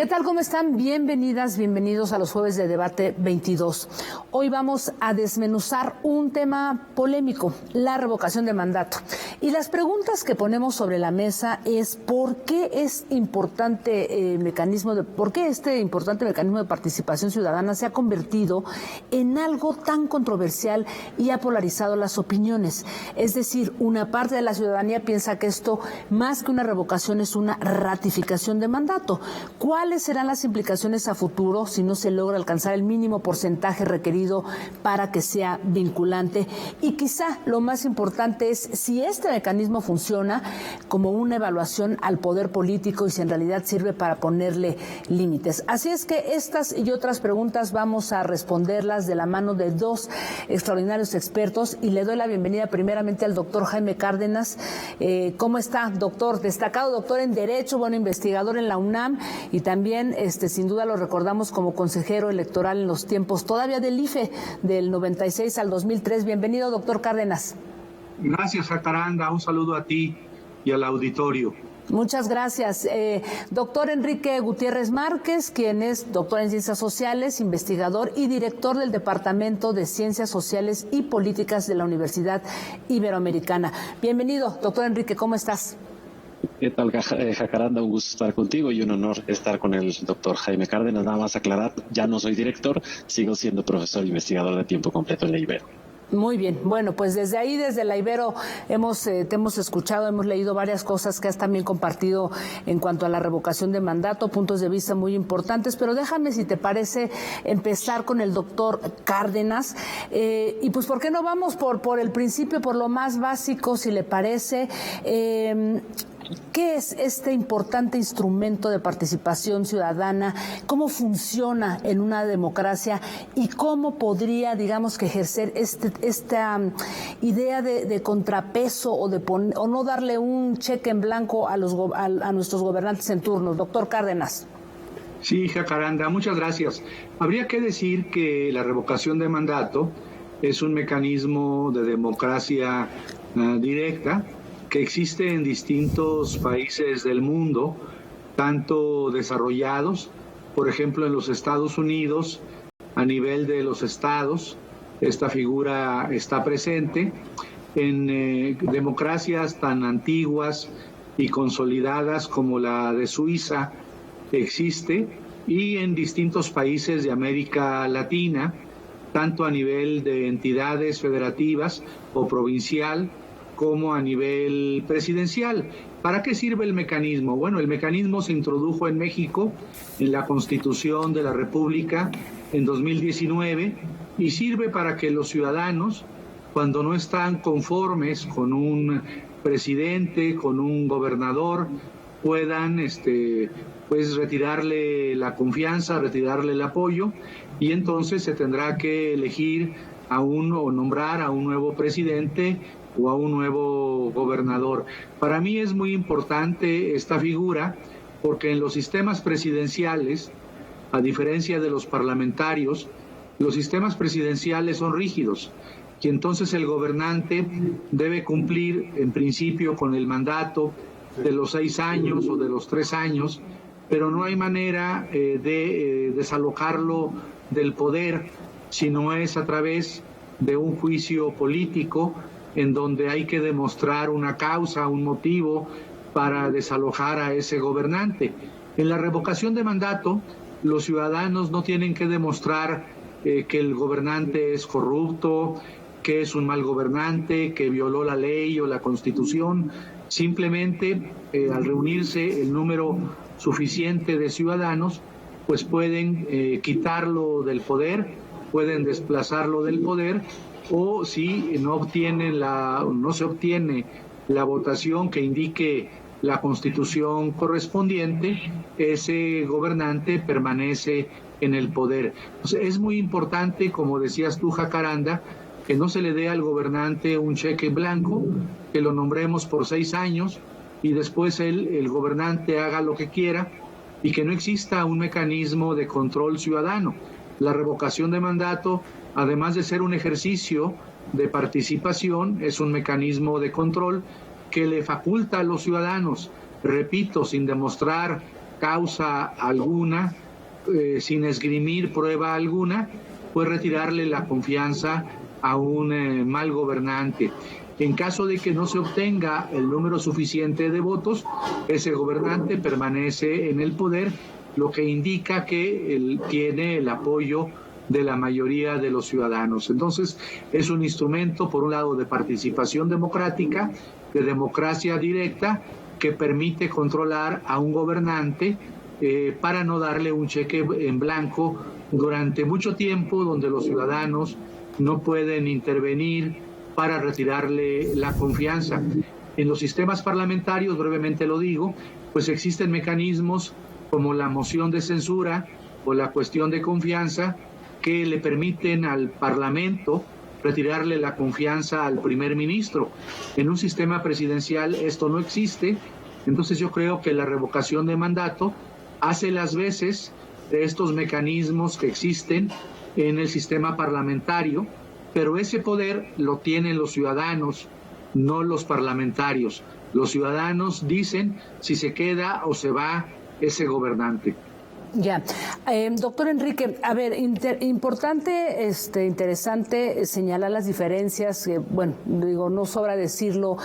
¿Qué tal? ¿Cómo están? Bienvenidas, bienvenidos a los jueves de Debate 22. Hoy vamos a desmenuzar un tema polémico, la revocación de mandato. Y las preguntas que ponemos sobre la mesa es ¿por qué este importante mecanismo de participación ciudadana se ha convertido en algo tan controversial y ha polarizado las opiniones? Es decir, una parte de la ciudadanía piensa que esto, más que una revocación, es una ratificación de mandato. ¿Cuáles serán las implicaciones a futuro si no se logra alcanzar el mínimo porcentaje requerido para que sea vinculante? Y quizá lo más importante es si este mecanismo funciona como una evaluación al poder político y si en realidad sirve para ponerle límites. Así es que estas y otras preguntas vamos a responderlas de la mano de dos extraordinarios expertos y le doy la bienvenida primeramente al doctor Jaime Cárdenas. ¿Cómo está, doctor? Destacado doctor en Derecho, investigador en la UNAM y también, sin duda lo recordamos como consejero electoral en los tiempos todavía del IFE, del 96 al 2003. Bienvenido, doctor Cárdenas. Gracias, Jacaranda. Un saludo a ti y al auditorio. Muchas gracias. Doctor Enrique Gutiérrez Márquez, quien es doctor en Ciencias Sociales, investigador y director del Departamento de Ciencias Sociales y Políticas de la Universidad Iberoamericana. Bienvenido, doctor Enrique, ¿cómo estás? ¿Qué tal, Jacaranda? Un gusto estar contigo y un honor estar con el doctor Jaime Cárdenas. Nada más aclarar, ya no soy director, sigo siendo profesor investigador de tiempo completo en la Ibero. Muy bien, bueno, pues desde ahí, desde la Ibero, te hemos escuchado, hemos leído varias cosas que has también compartido en cuanto a la revocación de mandato, puntos de vista muy importantes, pero déjame, si te parece, empezar con el doctor Cárdenas, y pues, ¿por qué no vamos por el principio, por lo más básico, si le parece? ¿Qué es este importante instrumento de participación ciudadana? ¿Cómo funciona en una democracia? ¿Y cómo podría, digamos, que ejercer esta idea de contrapeso o no darle un cheque en blanco a nuestros gobernantes en turno? Doctor Cárdenas. Sí, Jacaranda, muchas gracias. Habría que decir que la revocación de mandato es un mecanismo de democracia directa que existe en distintos países del mundo, tanto desarrollados, por ejemplo en los Estados Unidos, a nivel de los estados, esta figura está presente, en democracias tan antiguas y consolidadas como la de Suiza existe, y en distintos países de América Latina, tanto a nivel de entidades federativas o provincial, como a nivel presidencial. ¿Para qué sirve el mecanismo? Bueno, el mecanismo se introdujo en México en la Constitución de la República en 2019 y sirve para que los ciudadanos, cuando no están conformes con un presidente, con un gobernador, puedan pues retirarle la confianza, retirarle el apoyo, y entonces se tendrá que elegir o nombrar a un nuevo presidente o a un nuevo gobernador. Para mí es muy importante esta figura porque en los sistemas presidenciales, a diferencia de los parlamentarios, los sistemas presidenciales son rígidos y entonces el gobernante debe cumplir en principio con el mandato de los 6 años o de los 3 años, pero no hay manera de desalojarlo del poder si no es a través de un juicio político en donde hay que demostrar una causa, un motivo para desalojar a ese gobernante. En la revocación de mandato, los ciudadanos no tienen que demostrar que el gobernante es corrupto, que es un mal gobernante, que violó la ley o la Constitución. Simplemente, al reunirse el número suficiente de ciudadanos, pues pueden quitarlo del poder, pueden desplazarlo del poder, o si no se obtiene la votación que indique la Constitución correspondiente, ese gobernante permanece en el poder. Entonces, es muy importante, como decías tú, Jacaranda, que no se le dé al gobernante un cheque en blanco, que lo nombremos por 6 años y después el gobernante haga lo que quiera y que no exista un mecanismo de control ciudadano. La revocación de mandato, además de ser un ejercicio de participación, es un mecanismo de control que le faculta a los ciudadanos, repito, sin demostrar causa alguna, sin esgrimir prueba alguna, pues retirarle la confianza a un mal gobernante. En caso de que no se obtenga el número suficiente de votos, ese gobernante permanece en el poder, lo que indica que él tiene el apoyo de la mayoría de los ciudadanos. Entonces, es un instrumento, por un lado, de participación democrática, de democracia directa, que permite controlar a un gobernante para no darle un cheque en blanco durante mucho tiempo, donde los ciudadanos no pueden intervenir para retirarle la confianza. En los sistemas parlamentarios, brevemente lo digo, pues existen mecanismos como la moción de censura o la cuestión de confianza que le permiten al Parlamento retirarle la confianza al primer ministro. En un sistema presidencial esto no existe, entonces yo creo que la revocación de mandato hace las veces de estos mecanismos que existen en el sistema parlamentario, pero ese poder lo tienen los ciudadanos, no los parlamentarios. Los ciudadanos dicen si se queda o se va ese gobernante. Ya. Doctor Enrique, a ver, importante, interesante señalar las diferencias, bueno, digo, no sobra decirlo,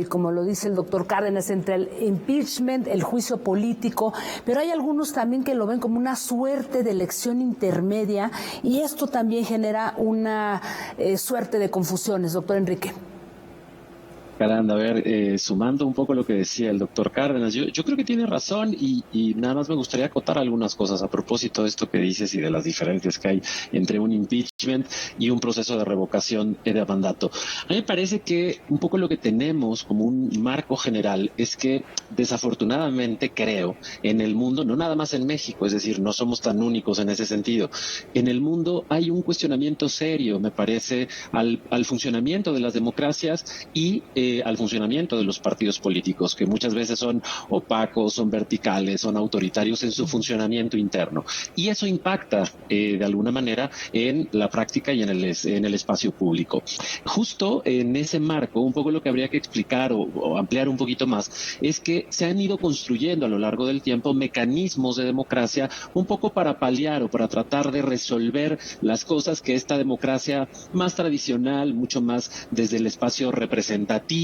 como lo dice el doctor Cárdenas, entre el impeachment, el juicio político, pero hay algunos también que lo ven como una suerte de elección intermedia y esto también genera una suerte de confusiones, doctor Enrique. Caramba, a ver, sumando un poco lo que decía el doctor Cárdenas, yo creo que tiene razón y nada más me gustaría acotar algunas cosas a propósito de esto que dices y de las diferencias que hay entre un impeachment y un proceso de revocación de mandato. A mí me parece que un poco lo que tenemos como un marco general es que desafortunadamente creo en el mundo, no nada más en México, es decir, no somos tan únicos en ese sentido, en el mundo hay un cuestionamiento serio, me parece, al funcionamiento de las democracias y al funcionamiento de los partidos políticos, que muchas veces son opacos, son verticales, son autoritarios en su funcionamiento interno. Y eso impacta de alguna manera en la práctica y en el espacio público. Justo en ese marco, un poco lo que habría que explicar o ampliar un poquito más, es que se han ido construyendo a lo largo del tiempo mecanismos de democracia un poco para paliar o para tratar de resolver las cosas que esta democracia más tradicional, mucho más desde el espacio representativo,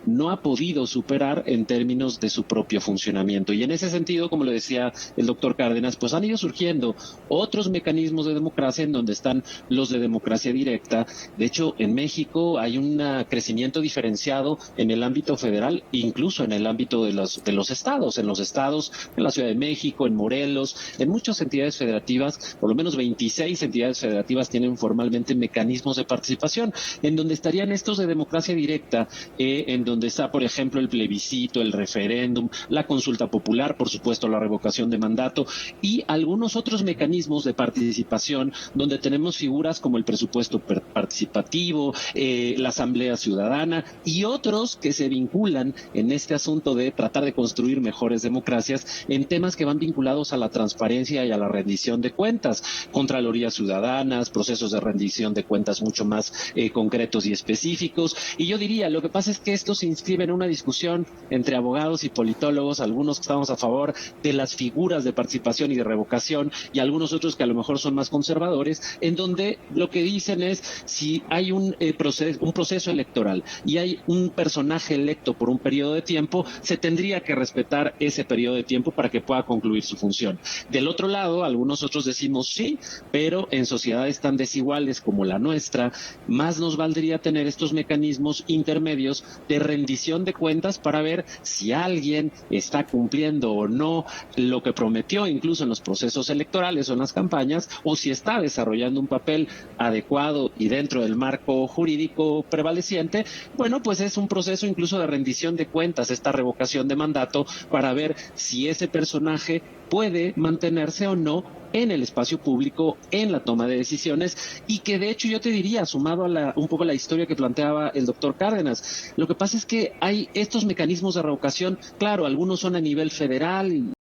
no ha podido superar en términos de su propio funcionamiento. Y en ese sentido, como lo decía el doctor Cárdenas, pues han ido surgiendo otros mecanismos de democracia en donde están los de democracia directa. De hecho, en México hay un crecimiento diferenciado en el ámbito federal, incluso en el ámbito de los estados, en la Ciudad de México, en Morelos, en muchas entidades federativas, por lo menos 26 entidades federativas tienen formalmente mecanismos de participación, en donde estarían estos de democracia directa, en donde está, por ejemplo, el plebiscito, el referéndum, la consulta popular, por supuesto, la revocación de mandato y algunos otros mecanismos de participación donde tenemos figuras como el presupuesto participativo, la asamblea ciudadana y otros que se vinculan en este asunto de tratar de construir mejores democracias en temas que van vinculados a la transparencia y a la rendición de cuentas, contralorías ciudadanas, procesos de rendición de cuentas mucho más concretos y específicos. Y yo diría, lo que pasa es que esto se inscribe en una discusión entre abogados y politólogos, algunos que estamos a favor de las figuras de participación y de revocación y algunos otros que a lo mejor son más conservadores, en donde lo que dicen es si hay un proceso electoral y hay un personaje electo por un periodo de tiempo, se tendría que respetar ese periodo de tiempo para que pueda concluir su función. Del otro lado, algunos otros decimos sí, pero en sociedades tan desiguales como la nuestra, más nos valdría tener estos mecanismos intermedios de rendición de cuentas para ver si alguien está cumpliendo o no lo que prometió, incluso en los procesos electorales o en las campañas, o si está desarrollando un papel adecuado y dentro del marco jurídico prevaleciente. Bueno, pues es un proceso incluso de rendición de cuentas, esta revocación de mandato, para ver si ese personaje puede mantenerse o no en el espacio público, en la toma de decisiones, y que de hecho yo te diría, sumado a un poco la historia que planteaba el doctor Cárdenas, lo que pasa es que hay estos mecanismos de revocación, claro, algunos son a nivel federal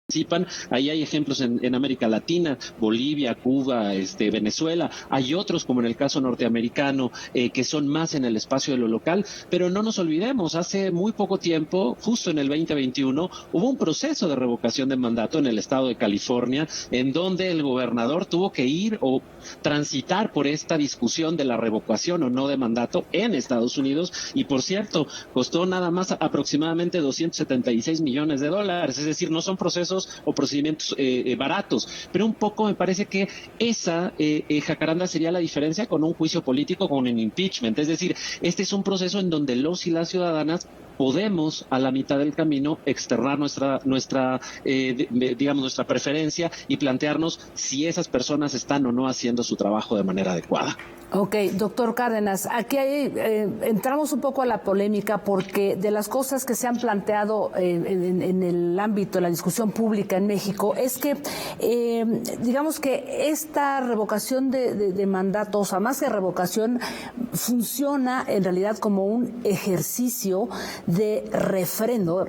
participan. Ahí hay ejemplos en América Latina, Bolivia, Cuba, Venezuela. Hay otros, como en el caso norteamericano, que son más en el espacio de lo local. Pero no nos olvidemos, hace muy poco tiempo, justo en el 2021, hubo un proceso de revocación de mandato en el estado de California, en donde el gobernador tuvo que ir o transitar por esta discusión de la revocación o no de mandato en Estados Unidos. Y por cierto, costó nada más aproximadamente $276 millones. Es decir, no son procesos o procedimientos baratos, pero un poco me parece que esa, Jacaranda, sería la diferencia con un juicio político, con un impeachment. Es decir, este es un proceso en donde los y las ciudadanas podemos a la mitad del camino externar nuestra preferencia y plantearnos si esas personas están o no haciendo su trabajo de manera adecuada. Ok, doctor Cárdenas, aquí entramos un poco a la polémica porque de las cosas que se han planteado en el ámbito de la discusión pública en México es que, digamos que esta revocación de mandatos, o sea, más que revocación, funciona en realidad como un ejercicio de refrendo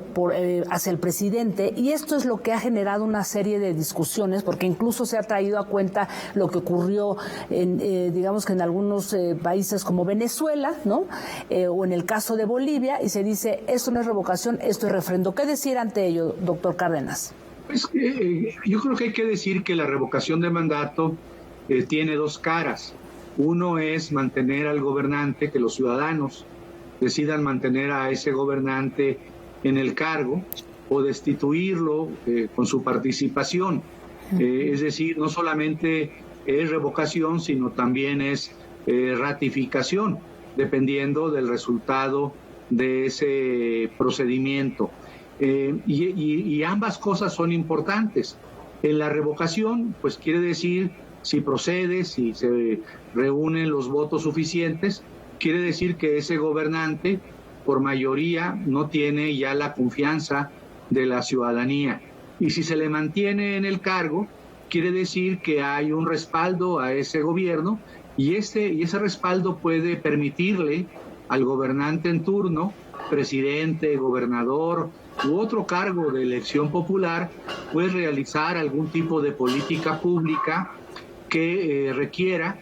hacia el presidente, y esto es lo que ha generado una serie de discusiones, porque incluso se ha traído a cuenta lo que ocurrió digamos que en algunos países como Venezuela, ¿no? O en el caso de Bolivia, y se dice, esto no es revocación, esto es refrendo. ¿Qué decir ante ello, doctor Cárdenas? Pues, yo creo que hay que decir que la revocación de mandato tiene dos caras. Uno es mantener al gobernante, que los ciudadanos decidan mantener a ese gobernante en el cargo o destituirlo con su participación. Es decir, no solamente es revocación, sino también es ratificación, dependiendo del resultado de ese procedimiento. Y ambas cosas son importantes. En la revocación, pues quiere decir, si procede, si se reúnen los votos suficientes, quiere decir que ese gobernante, por mayoría, no tiene ya la confianza de la ciudadanía. Y si se le mantiene en el cargo, quiere decir que hay un respaldo a ese gobierno, y ese respaldo puede permitirle al gobernante en turno, presidente, gobernador u otro cargo de elección popular, pues realizar algún tipo de política pública que requiera,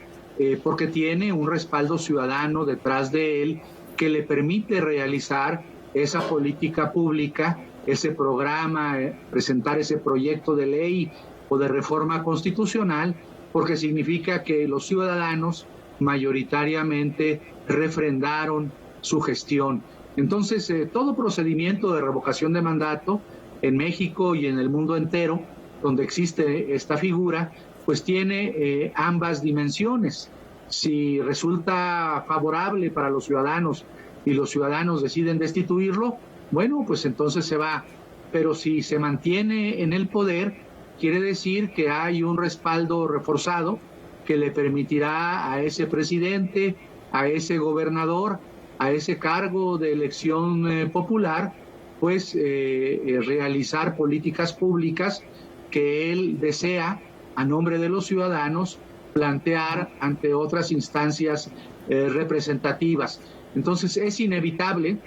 porque tiene un respaldo ciudadano detrás de él que le permite realizar esa política pública, ese programa, presentar ese proyecto de ley o de reforma constitucional, porque significa que los ciudadanos mayoritariamente refrendaron su gestión. Entonces, todo procedimiento de revocación de mandato en México y en el mundo entero, donde existe esta figura, pues tiene ambas dimensiones. Si resulta favorable para los ciudadanos y los ciudadanos deciden destituirlo, bueno, pues entonces se va. Pero si se mantiene en el poder, quiere decir que hay un respaldo reforzado que le permitirá a ese presidente, a ese gobernador, a ese cargo de elección popular, pues realizar políticas públicas que él desea, a nombre de los ciudadanos, plantear ante otras instancias representativas. Entonces es inevitable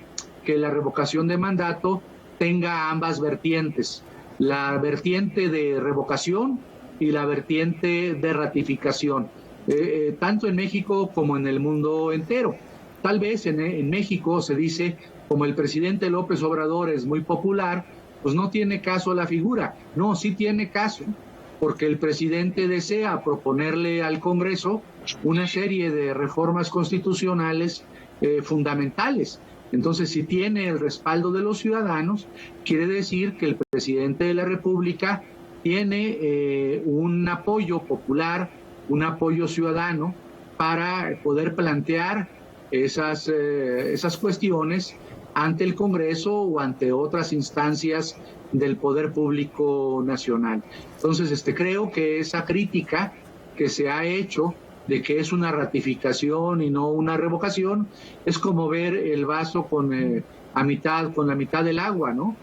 que la revocación de mandato tenga ambas vertientes, la vertiente de revocación y la vertiente de ratificación, tanto en México como en el mundo entero. Tal vez en México se dice, como el presidente López Obrador es muy popular, pues no tiene caso la figura. No, sí tiene caso, porque el presidente desea proponerle al Congreso una serie de reformas constitucionales fundamentales. Entonces, si tiene el respaldo de los ciudadanos, quiere decir que el presidente de la República tiene un apoyo popular, un apoyo ciudadano para poder plantear esas cuestiones ante el Congreso o ante otras instancias del poder público nacional. Entonces, creo que esa crítica que se ha hecho de que es una ratificación y no una revocación, es como ver el vaso con la mitad del agua, ¿no?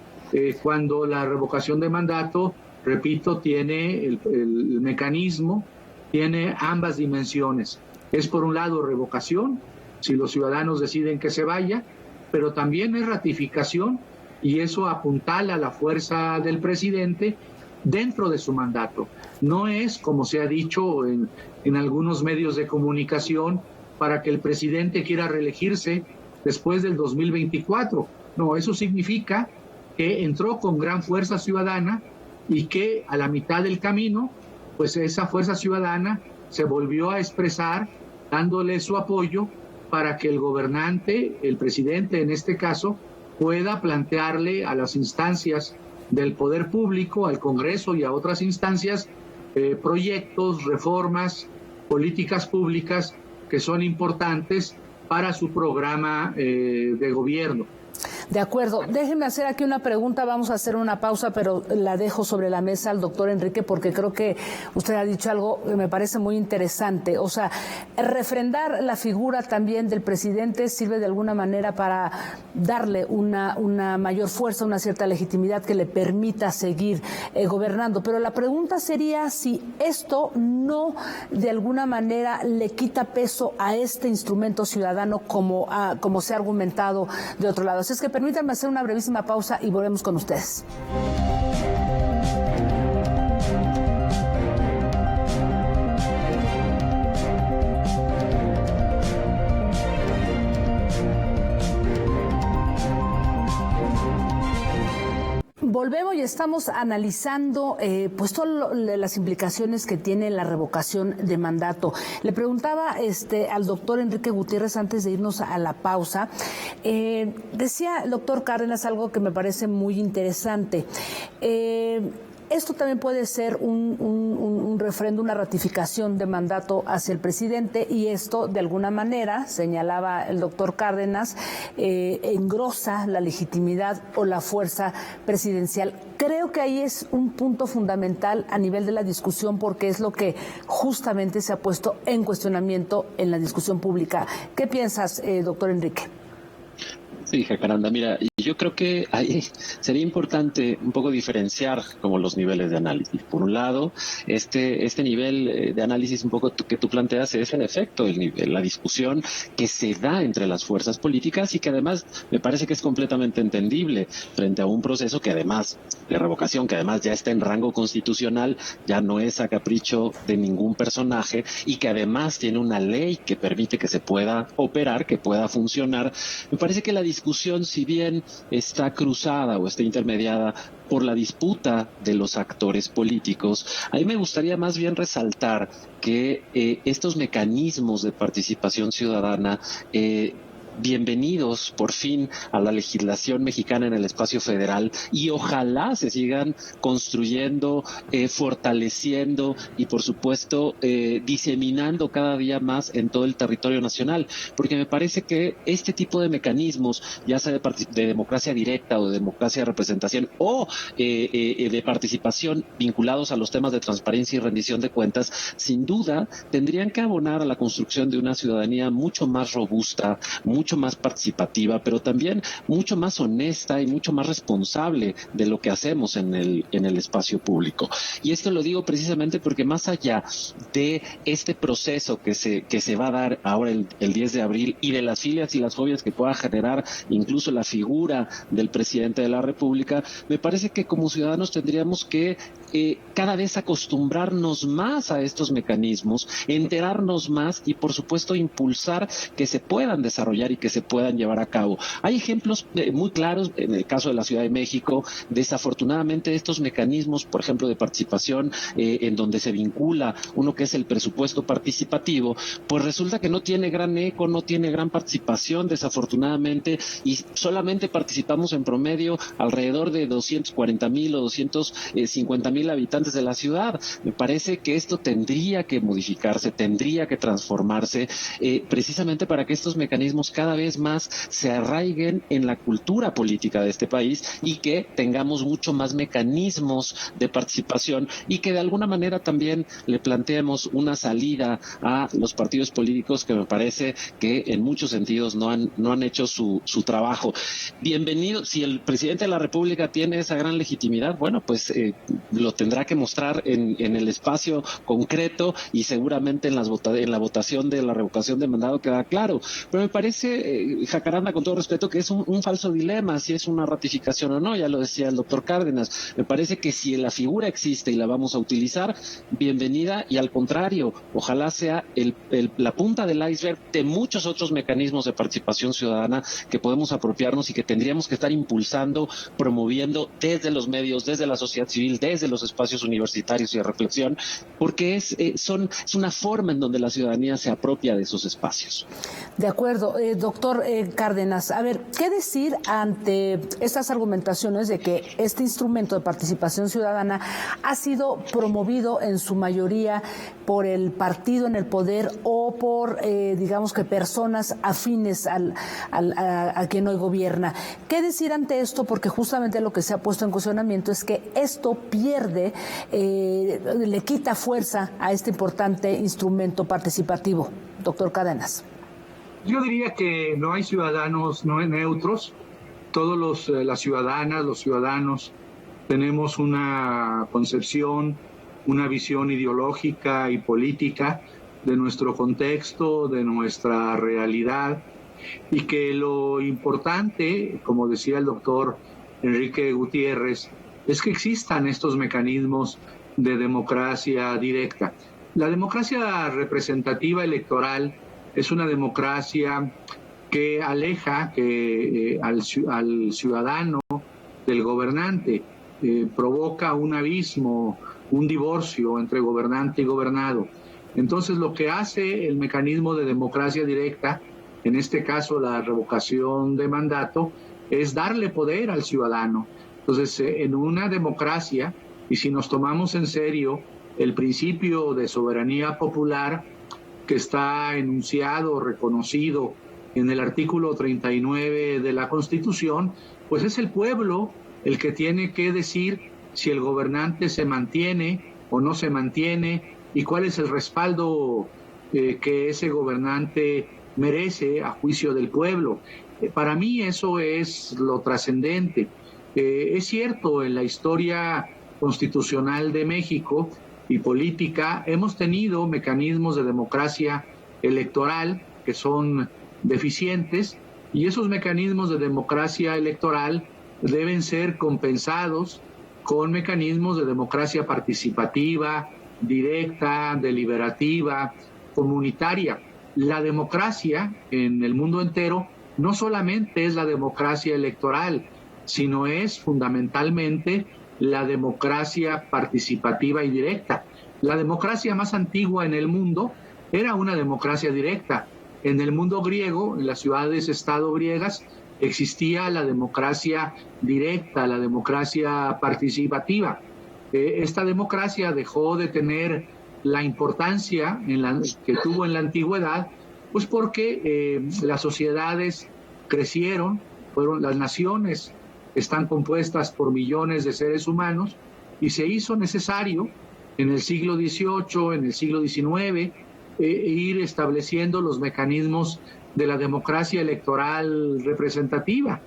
Cuando la revocación de mandato, repito, tiene el mecanismo, tiene ambas dimensiones. Es por un lado revocación, si los ciudadanos deciden que se vaya, pero también es ratificación y eso apuntala la fuerza del presidente dentro de su mandato. No es, como se ha dicho en algunos medios de comunicación, para que el presidente quiera reelegirse después del 2024. No, eso significa que entró con gran fuerza ciudadana y que a la mitad del camino, pues esa fuerza ciudadana se volvió a expresar dándole su apoyo para que el gobernante, el presidente en este caso, pueda plantearle a las instancias del poder público, al Congreso y a otras instancias, proyectos, reformas, políticas públicas que son importantes para su programa de gobierno. De acuerdo. Déjenme hacer aquí una pregunta. Vamos a hacer una pausa, pero la dejo sobre la mesa al doctor Enrique porque creo que usted ha dicho algo que me parece muy interesante. O sea, refrendar la figura también del presidente sirve de alguna manera para darle una mayor fuerza, una cierta legitimidad que le permita seguir gobernando. Pero la pregunta sería si esto no de alguna manera le quita peso a este instrumento ciudadano como se ha argumentado de otro lado. Así es que permítanme hacer una brevísima pausa y volvemos con ustedes. Volvemos y estamos analizando pues todas las implicaciones que tiene la revocación de mandato. Le preguntaba al doctor Enrique Gutiérrez antes de irnos a la pausa. Decía el doctor Cárdenas algo que me parece muy interesante. Esto también puede ser un referendo, una ratificación de mandato hacia el presidente y esto de alguna manera, señalaba el doctor Cárdenas, engrosa la legitimidad o la fuerza presidencial. Creo que ahí es un punto fundamental a nivel de la discusión porque es lo que justamente se ha puesto en cuestionamiento en la discusión pública. ¿Qué piensas, doctor Enrique? Sí, Jacaranda, mira, yo creo que ahí sería importante un poco diferenciar como los niveles de análisis. Por un lado, este nivel de análisis un poco que tú planteas es en efecto la discusión que se da entre las fuerzas políticas y que además me parece que es completamente entendible frente a un proceso que además de revocación, que además ya está en rango constitucional, ya no es a capricho de ningún personaje y que además tiene una ley que permite que se pueda operar, que pueda funcionar. Me parece que la discusión, si bien está cruzada o está intermediada por la disputa de los actores políticos, a mí me gustaría más bien resaltar que estos mecanismos de participación ciudadana bienvenidos por fin a la legislación mexicana en el espacio federal y ojalá se sigan construyendo, fortaleciendo y por supuesto diseminando cada día más en todo el territorio nacional, porque me parece que este tipo de mecanismos, ya sea de democracia directa o de democracia de representación o de participación vinculados a los temas de transparencia y rendición de cuentas, sin duda tendrían que abonar a la construcción de una ciudadanía mucho más robusta, mucho más participativa, pero también mucho más honesta y mucho más responsable de lo que hacemos en el espacio público. Y esto lo digo precisamente porque más allá de este proceso que se va a dar ahora el 10 de abril y de las filias y las fobias que pueda generar incluso la figura del presidente de la República, me parece que como ciudadanos tendríamos que cada vez acostumbrarnos más a estos mecanismos, enterarnos más y por supuesto impulsar que se puedan desarrollar y que se puedan llevar a cabo. Hay ejemplos muy claros en el caso de la Ciudad de México. Desafortunadamente estos mecanismos, por ejemplo de participación en donde se vincula uno que es el presupuesto participativo, pues resulta que no tiene gran eco, no tiene gran participación desafortunadamente y solamente participamos en promedio alrededor de 240,000 o 250,000 habitantes de la ciudad. Me parece que esto tendría que modificarse, tendría que transformarse precisamente para que estos mecanismos cada vez más se arraiguen en la cultura política de este país y que tengamos mucho más mecanismos de participación y que de alguna manera también le planteemos una salida a los partidos políticos que me parece que en muchos sentidos no han hecho su trabajo. Bienvenido, si el presidente de la República tiene esa gran legitimidad, bueno, pues lo tendrá que mostrar en el espacio concreto y seguramente en la votación de la revocación de mandato queda claro. Pero me parece, Jacaranda, con todo respeto, que es un falso dilema si es una ratificación o no. Ya lo decía el doctor Cárdenas. Me parece que si la figura existe y la vamos a utilizar, bienvenida, y al contrario, ojalá sea la punta del iceberg de muchos otros mecanismos de participación ciudadana que podemos apropiarnos y que tendríamos que estar impulsando, promoviendo desde los medios, desde la sociedad civil, desde los espacios universitarios y de reflexión, porque es una forma en donde la ciudadanía se apropia de esos espacios. De acuerdo, doctor Cárdenas. A ver, ¿qué decir ante estas argumentaciones de que este instrumento de participación ciudadana ha sido promovido en su mayoría por el partido en el poder o por, digamos que personas afines a quien hoy gobierna? ¿Qué decir ante esto? Porque justamente lo que se ha puesto en cuestionamiento es que esto pierde, le quita fuerza a este importante instrumento participativo. Doctor Cárdenas. Yo diría que no hay ciudadanos no neutros. Todos las ciudadanas, los ciudadanos, tenemos una concepción, una visión ideológica y política de nuestro contexto, de nuestra realidad, y que lo importante, como decía el doctor Enrique Gutiérrez, es que existan estos mecanismos de democracia directa. La democracia representativa electoral es una democracia que aleja al ciudadano del gobernante, provoca un abismo, un divorcio entre gobernante y gobernado. Entonces, lo que hace el mecanismo de democracia directa, en este caso la revocación de mandato, es darle poder al ciudadano. Entonces, en una democracia, y si nos tomamos en serio el principio de soberanía popular, que está enunciado, reconocido en el artículo 39 de la Constitución, pues es el pueblo el que tiene que decir si el gobernante se mantiene o no se mantiene y cuál es el respaldo que ese gobernante merece a juicio del pueblo. Para mí eso es lo trascendente. Es cierto, en la historia constitucional de México y política hemos tenido mecanismos de democracia electoral que son deficientes, y esos mecanismos de democracia electoral deben ser compensados con mecanismos de democracia participativa, directa, deliberativa, comunitaria. La democracia en el mundo entero no solamente es la democracia electoral, sino es fundamentalmente la democracia participativa y directa. La democracia más antigua en el mundo era una democracia directa. En el mundo griego, en las ciudades-estado griegas, existía la democracia directa, la democracia participativa. Esta democracia dejó de tener la importancia que tuvo en la antigüedad, pues porque las sociedades crecieron, las naciones están compuestas por millones de seres humanos, y se hizo necesario en el siglo XVIII, en el siglo XIX, ir estableciendo los mecanismos de la democracia electoral representativa.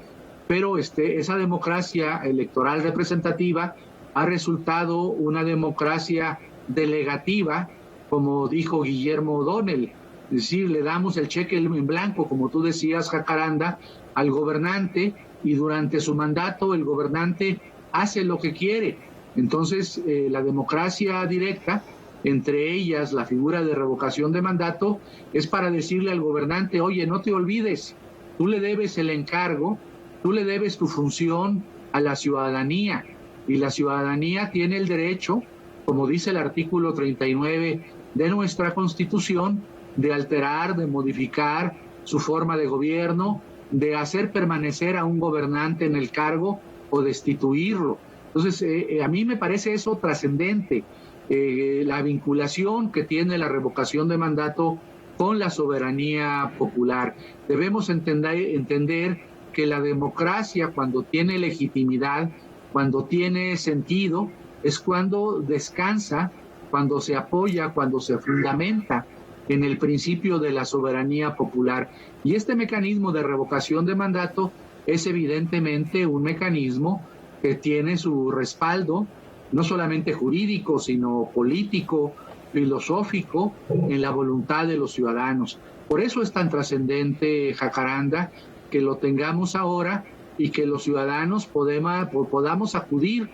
Pero esa democracia electoral representativa ha resultado una democracia delegativa, como dijo Guillermo O'Donnell. Es decir, le damos el cheque en blanco, como tú decías, Jacaranda, al gobernante, y durante su mandato el gobernante hace lo que quiere. Entonces, la democracia directa, entre ellas la figura de revocación de mandato, es para decirle al gobernante: oye, no te olvides, tú le debes el encargo, tú le debes tu función a la ciudadanía, y la ciudadanía tiene el derecho, como dice el artículo 39 de nuestra Constitución, de alterar, de modificar su forma de gobierno, de hacer permanecer a un gobernante en el cargo o destituirlo. Entonces, a mí me parece eso trascendente, la vinculación que tiene la revocación de mandato con la soberanía popular. Debemos entender que la democracia, cuando tiene legitimidad, cuando tiene sentido, es cuando descansa, cuando se apoya, cuando se fundamenta en el principio de la soberanía popular. Y este mecanismo de revocación de mandato es evidentemente un mecanismo que tiene su respaldo no solamente jurídico, sino político, filosófico, en la voluntad de los ciudadanos. Por eso es tan trascendente, Jacaranda, que lo tengamos ahora y que los ciudadanos podamos acudir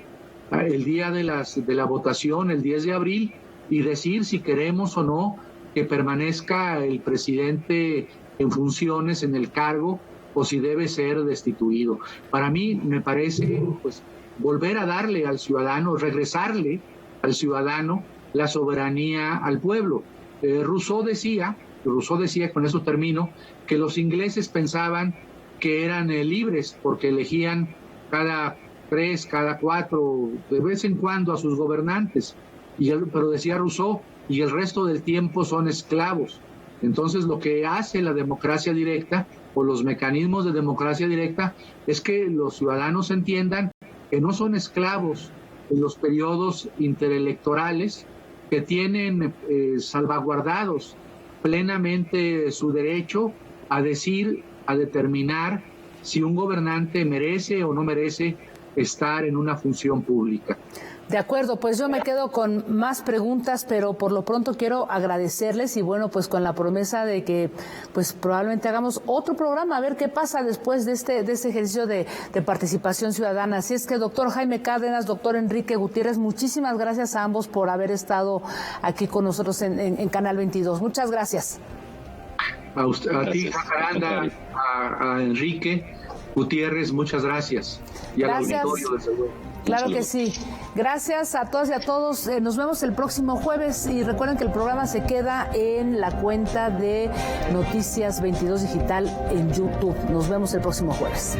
el día de la votación, el 10 de abril, y decir si queremos o no que permanezca el presidente en funciones en el cargo o si debe ser destituido. Para mí me parece pues volver a darle al ciudadano, regresarle al ciudadano la soberanía al pueblo. Rousseau decía, con eso termino, que los ingleses pensaban que eran libres porque elegían cada 3, cada 4, de vez en cuando a sus gobernantes. Pero decía Rousseau, y el resto del tiempo son esclavos. Entonces lo que hace la democracia directa o los mecanismos de democracia directa es que los ciudadanos entiendan que no son esclavos en los periodos interelectorales, que tienen salvaguardados plenamente su derecho a decir, a determinar si un gobernante merece o no merece estar en una función pública. De acuerdo, pues yo me quedo con más preguntas, pero por lo pronto quiero agradecerles y bueno, pues con la promesa de que pues probablemente hagamos otro programa, a ver qué pasa después de este ejercicio de participación ciudadana. Así es que doctor Jaime Cárdenas, doctor Enrique Gutiérrez, muchísimas gracias a ambos por haber estado aquí con nosotros en Canal 22. Muchas gracias. A ti, Jacaranda, a Enrique Gutiérrez, muchas gracias. Y Gracias. Al auditorio, desde luego. Claro que sí. Gracias a todas y a todos. Nos vemos el próximo jueves y recuerden que el programa se queda en la cuenta de Noticias 22 Digital en YouTube. Nos vemos el próximo jueves.